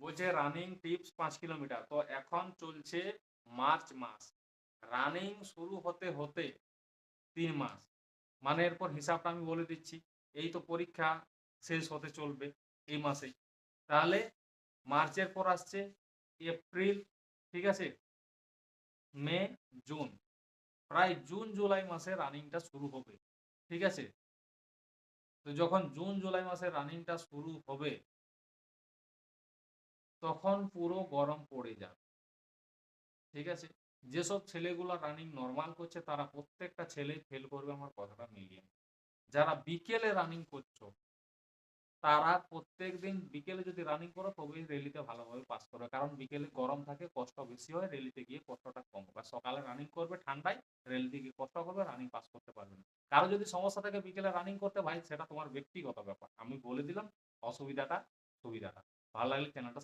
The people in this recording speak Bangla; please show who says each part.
Speaker 1: বলছে রানিং টিপস 5 কিলোমিটার। তো এখন চলছে মার্চ মাস। রানিং শুরু হতে, হতে ৩ মাস। মানে এরপর হিসাবটা আমি বলে দিচ্ছি। এই তো পরীক্ষা শেষ হতে চলবে এই মাসেই। তাহলে মার্চের পর আসছে এপ্রিল, ঠিক আছে? মে, জুন। প্রায় জুন জুলাই মাসে রানিংটা শুরু হবে। ঠিক আছে? তো যখন জুন জুলাই মাসে রানিংটা শুরু হবে তখন পুরো গরম পড়ে যাবে। ঠিক আছে? যেসব ছেলেগুলা রানিং নরমাল করছে তারা প্রত্যেকটা ছেলেই ফেল করবে, আমার কথাটা মিলিয়ে নিও। যারা বিকেলে রানিং করছো তারা প্রত্যেকদিন বিকেলে যদি রানিং করো তবেই রেলিতে ভালোভাবে পাস করবে। কারণ বিকেলে গরম থাকে, কষ্ট বেশি হয়, রেলিতে গিয়ে কষ্টটা কম হবে। আর সকালে রানিং করবে ঠান্ডায়, রেলিতে গিয়ে কষ্ট করবে, রানিং পাস করতে পারবে না। কারো যদি সমস্যা থাকে বিকেলে রানিং করতে, ভাই সেটা তোমার ব্যক্তিগত ব্যাপার। আমি বলে দিলাম অসুবিধাটা, সুবিধাটা। ভালো লাগলে চ্যানেলটা